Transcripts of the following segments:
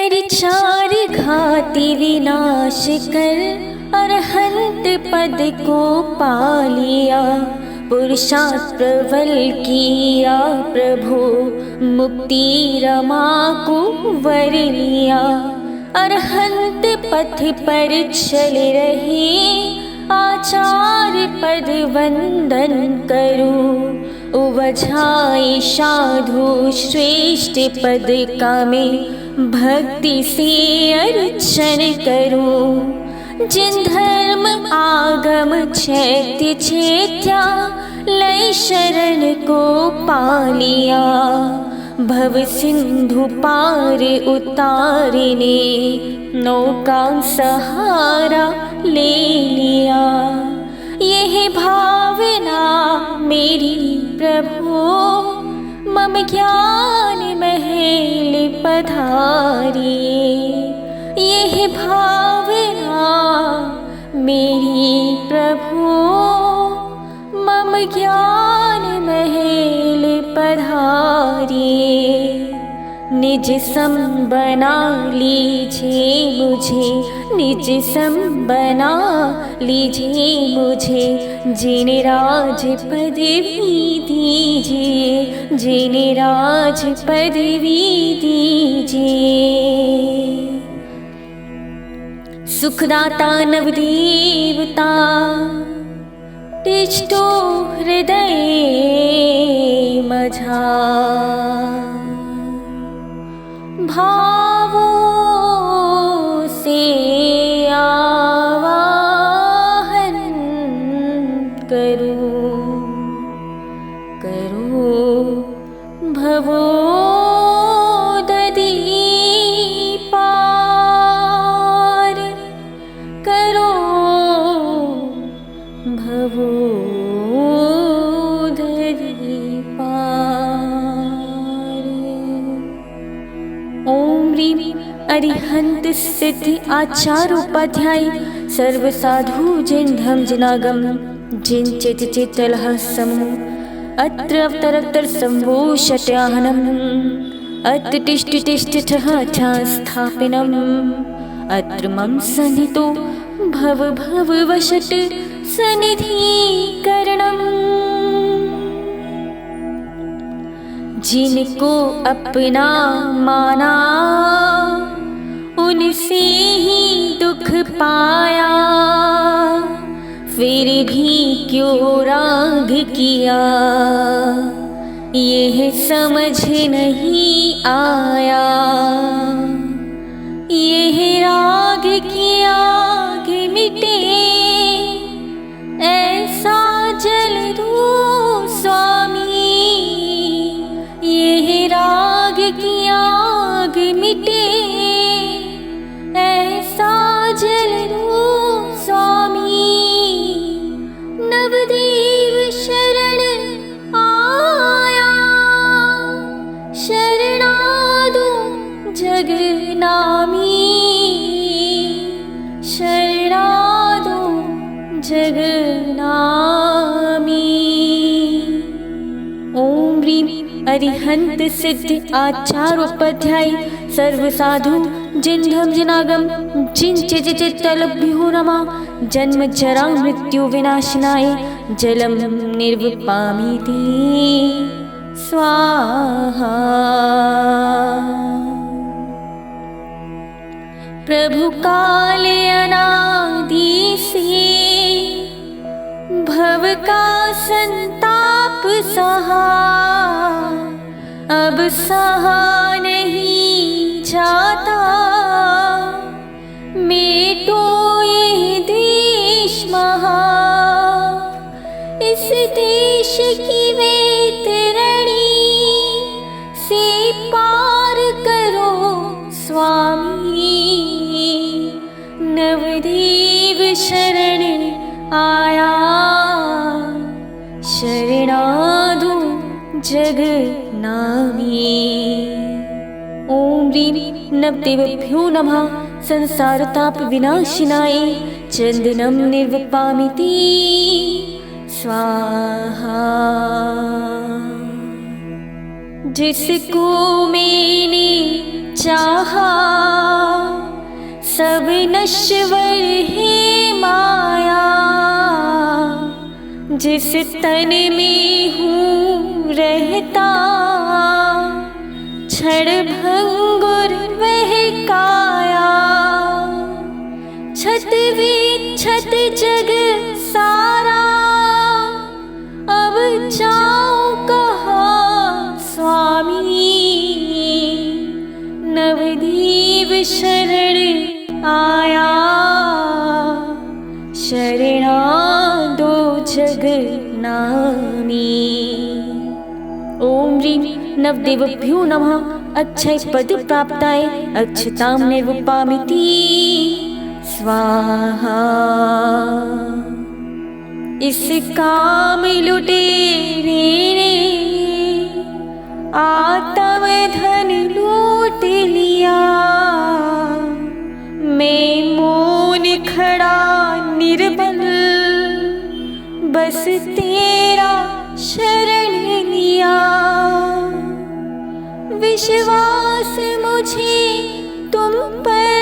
कर चार घाति विनाश कर अरहंत पद को पा लिया। पुरुषार्थ प्रबल किया प्रभु, मुक्ति रमा को वर लिया। अरहंत पथ पर चल रहे आचार्य पद वंदन करूं। उवझाई साधु श्रेष्ठ पद का मैं भक्ति से अर्चन करूं। जिन धर्म आगम चैत्य चेत्या लय शरण को पा लिया। भव सिंधु पार उतारने नौका सहारा ले लिया। यह भावना मेरी प्रभु मम ज्ञान महल पधारिए। यह भावना मेरी प्रभु मम ज्ञान महल पधारिए। निज सम बना लीजिए मुझे, निज सम बना लीजिए मुझे। जिन राज पदवी दीजिए, जिन राज पदवी दीजिए। सुखदाता नवदेवता तिष्ठो हृदय मझा। भावों से आवाहन करूं, करूं भवो ददी पार, करो भवो ददी पार। ओम ह्रीं अरिहंत सिद्ध आचार्य उपाध्याय सर्व साधु जिन धम जिनागम जिन चित चितलः समूह अत्र अवतरतर संभूषत्याहनम्। अत्र तिष्ठ तिष्ठ स्थापिनम्। अत्र मम सन्नितो भव भव वशट सनिधिकरणम्। जिनको अपना माना उनसे ही दुख पाया। फिर भी क्यों राग किया यह समझ नहीं आया। यह राग की आग मिटे ऐसा जल दो स्वामी। यह राग की आग मिटे ऐसा जल दो स्वामी। नवदेव शरण आया, शरणादो जगनामी। शरणादो जगनामी। ओम ह्रीं अरिहंत सिद्ध आचार्य उपाध्याय सर्व साधु जिन धम जिनागम जिन चित चित्तलभ्यो नमः। जन्म जरा मृत्यु विनाशनाय जलम निर्वपामीति स्वाहा। प्रभु काल अनादि से भव का संताप सहा। अब सहा नहीं जाता मेटो ये देश महा। इस देश की वैतरणी से पार करो स्वामी। नवदेव शरण आया, शरणादो जगनामी। ओम ह्रीं नवदेवेभ्यो नमः संसारताप विनाशिनाय चंदनम निर्वपामीति स्वाहा। जिसको मैंने चाहा सब नश्वर है माया, जिस तन में हूँ रहता, क्षण भंगुर वह काया। छत विच्छत जग सारा, अब जाऊं कहाँ स्वामी। नवदीप शरण आया, शरणा दो जग नामी। ओम ह्रीं नवदेवभ्यो नमः। अक्षय पद प्राप्ताय अक्षतां निर्वपामिति स्वाहा। इस काम लुटेरे ने आत्म धन लूट लिया, मैं मौन खड़ा निर्बल, बस तेरा शरण लिया। विश्वास मुझे तुम पर,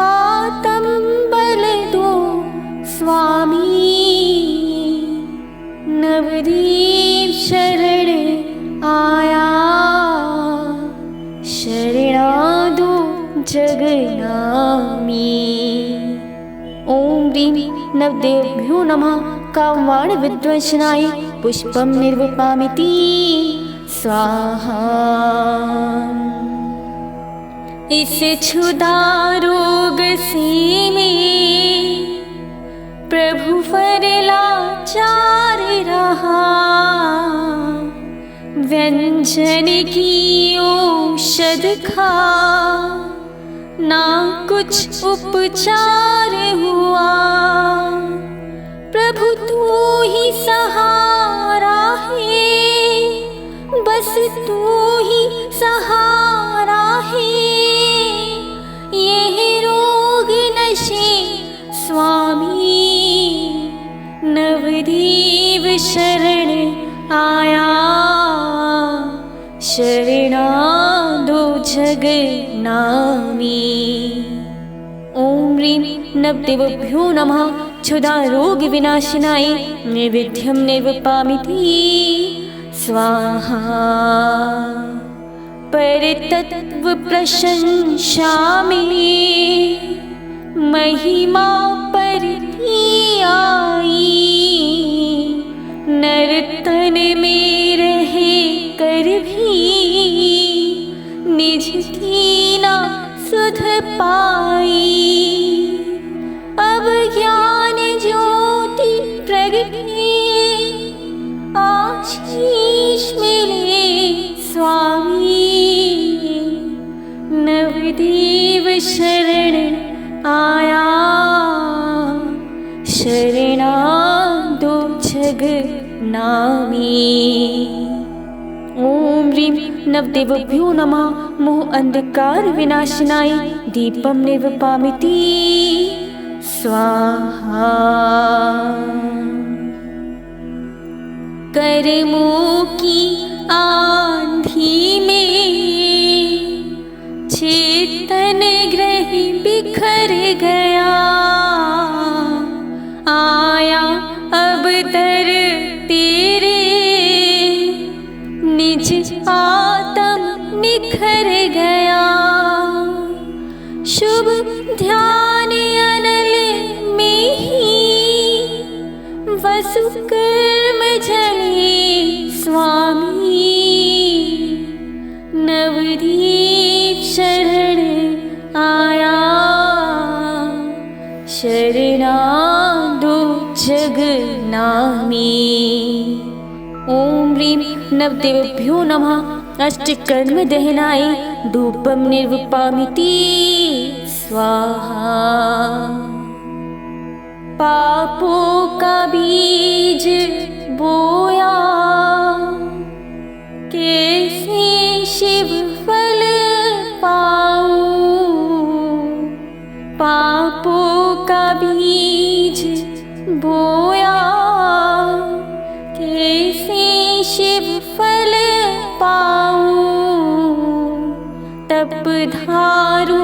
आत्म बल दो स्वामी। नवदीप शरण आया, शरणा दो जग नामी। ओम ह्रीं नवदेवभ्यो नमः। कामवाण विध्वंसनाय पुष्पं निर्वपामिति स्वाहा। इस क्षुधा रोग से में प्रभु लाचार रहा, व्यंजन की औषध खा, ना कुछ उपचार हुआ। प्रभु तू ही सहारा है, बस तू ही सहारा है। ये रोग नशे स्वामी, नवदीप शरण आया, शरणा दो जग नामी। ओम ह्रीं नवदेवभ्यो नमः। क्षुधा रोग विनाशनाय नैवेद्यं निर्वपामिति स्वाहा। परतत्व प्रशंसा में महिमा परती आई, नर्तन में रहे कर भी निज की ना सुध पाई। अब ज्ञान ज्योति प्रगटे, आशीष मिले स्वामी। नवदीप शरण आया, शरणा दो जग नामी। ओम ह्रीं नवदेवभ्यो नमः। मोह अंधकार विनाशनाय दीपं निर्वपामिति स्वाहा। कर्मों की आंधी में चेतन ग्रह बिखर गया, आया अब दर तेरे, निज आत्म निखर गया। शुभ ध्यान अनल में ही वसु कर्म जले स्वामी। नवदीप शरण आया, शरणा दो जग नामी। ओम ह्रीं नवदेवभ्यो नमः। अष्टकर्म दहनाय धूपं निर्वपामिति स्वाहा। पापों का बीज बोया, कैसे शिव फल पाऊं। पापों का बीज बोया, कैसे शिव फल पाऊं। तप धारू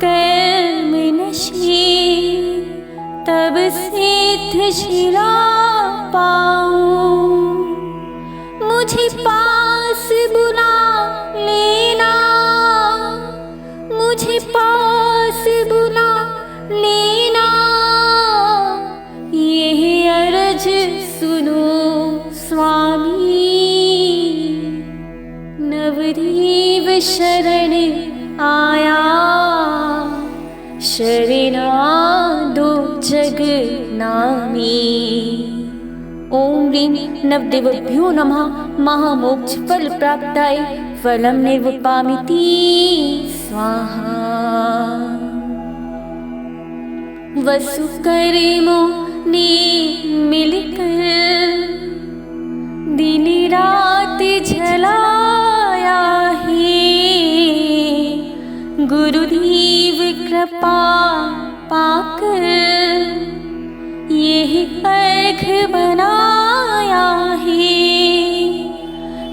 कर्म नशे तब सिद्ध शिला पाऊं। मुझे पास बुला लेना, मुझे पास बुला लेना, यह अर्ज सुनो स्वामी। नवदेव शरण आया, शरणा दो जग नामी। ओम ह्रीं नवदेवभ्यो नमः। महामोक्ष फल प्राप्ताय फलम निर्वपामिति स्वाहा। वसुकर्मो ने मिलकर दिन रात झलाया है, गुरुदेव कृपा पाकर यह अर्घ बनाया है।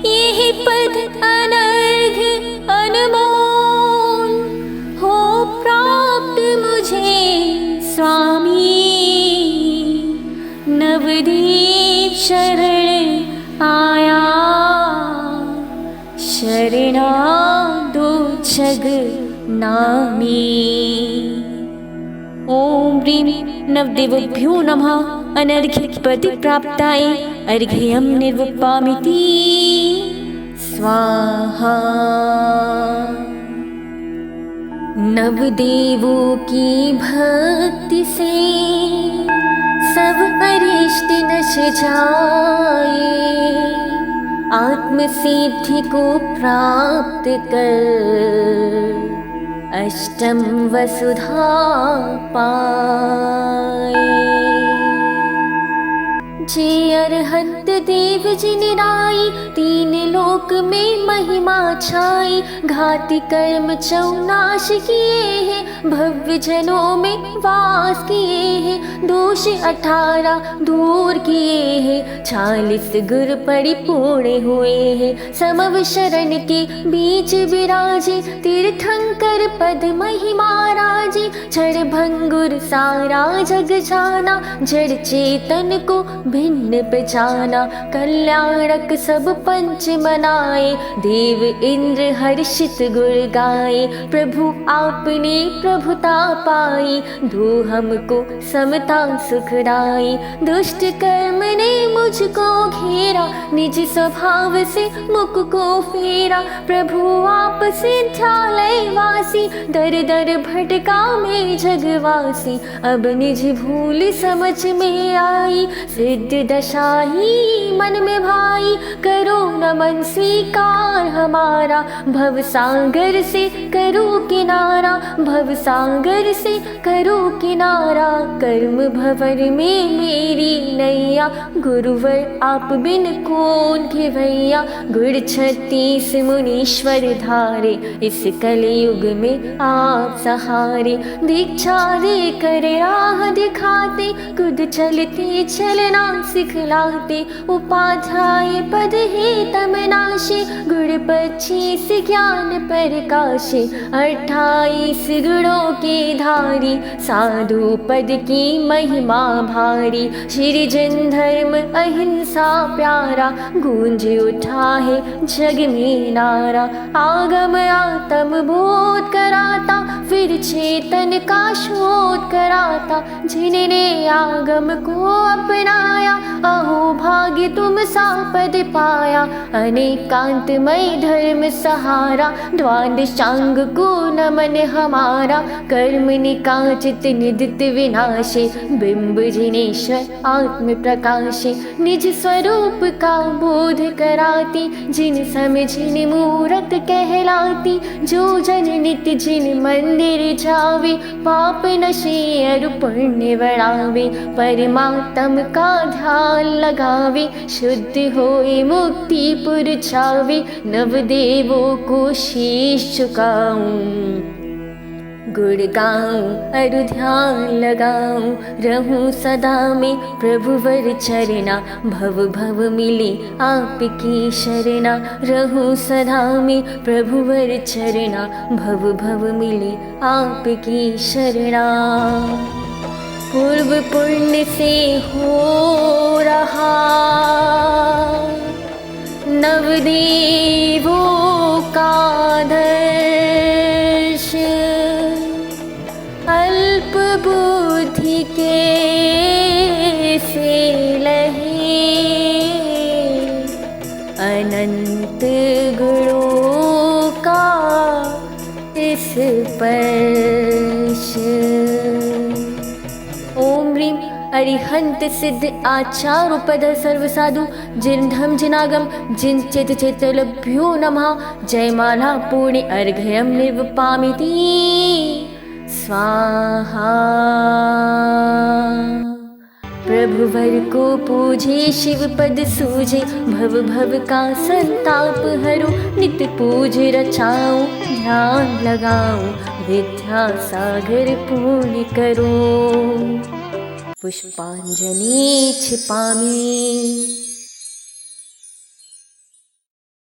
यह पद अनर्घ अनमोल हो प्राप्त मुझे स्वामी। नवदेव शरण आया, शरणा दो जग नामी। ओम ह्रीं नवदेवभ्यो नमः। अनर्घ्यपदि प्राप्ताय अर्घ्यं निर्वपामिति स्वाहा। नवदेवों की भक्ति से सब अरिष्ट नश जाए, आत्म सिद्धि को प्राप्त कर अष्टम वसुधा पाए। जे अरहत देव जिन राई, तीन लोक में महिमा छाई। घाति कर्म चौनाश किए हैं, भव्य जनों में वास किए हैं। दोष 18 दूर किए हैं, 40 गुर परिपूर्ण हुए हैं। समव शरण के बीच विराजे, तीर्थंकर पद महिमा राजे। क्षण भंगुर सारा जग जाना, जड़ चेतन को भिन्न पहचाना। कल्याणक सब पंच मनाए, देव इंद्र हर्षित गुण गाए। प्रभु आपने प्रभुता पाई, दो हमको समता सुखदाई। दुष्ट कर्म ने मुझको घेरा, निज स्वभाव से मुख को फेरा। प्रभु आप सिद्धालय वासी, दर दर भटका में जगवासी। अब निज भूल समझ में आई, सिद्ध दशा ही मन में भाई। करो नमन स्वीकार हमारा, भव सागर से करो किनारा। भव सागर से करो किनारा, कर्म भंवर में मेरी नैया। गुरुवर आप बिन कौन खेवैया। गुर 36 मुनीश्वर धारे, इस कलयुग में आप सहारे। दीक्षा दे कर राह दिखाते, खुद चलते चलना सिखलाते। उपाध्याय पद है तमनाशे, गुण 25 ज्ञान प्रकाशे। 28 गुणों के धारी, साधु पद की महिमा भारी। सृजन धर्म अहिंसा प्यारा, गूंज उठा है जग में नारा। आगम आत्म बोध कराता, फिर चेतन का शोध कराता। जिनने आगम को अपनाया, अहो भाग्य तुम सा पद पाया। अनेकांतमय धर्म सहारा, द्वादश शांग को नमन हमारा। कर्म निकाचित निदित विनाशे, बिंब जिनेश्वर आत्म प्रकाशे। निज स्वरूप का बोध कराती, जिन समझिन मूरत कहलाती। जो जन नित्य जिन मंदिर जावे, पाप नशे अरु पुण्य बढ़ावे। परमात्म का ध्यान लगावे, शुद्ध होए मुक्ति पुर छावे। नवदेवों को शीश झुकाऊं, गुण गाऊं अरु ध्यान लगाऊं, रहूं सदा में प्रभुवर चरना, भव भव मिले आपकी शरणा। रहूं सदा में प्रभुवर चरना, भव भव मिले आपकी शरणा। पूर्व पुण्य से हो रहा नवदेवों का दर्श, अल्प बुद्धि के से लहे अनंत गुणों का स्पर्श। ओम ह्रीं अरिहंत सिद्ध आचार्योपद सर्वसाधु जिन धम जिनागम जिन चित चित लभ्यो नमः। जयमाला पूर्णे अर्घ्यम निर्वपामिति स्वाहा। प्रभुवर को पूजे शिव पद सूझे, भव भव का संताप हरो। नित्य पूज रचाऊं ध्यान लगाऊं, विद्या सागर पूर्ण करो। पुष्पांजलि छिपामी।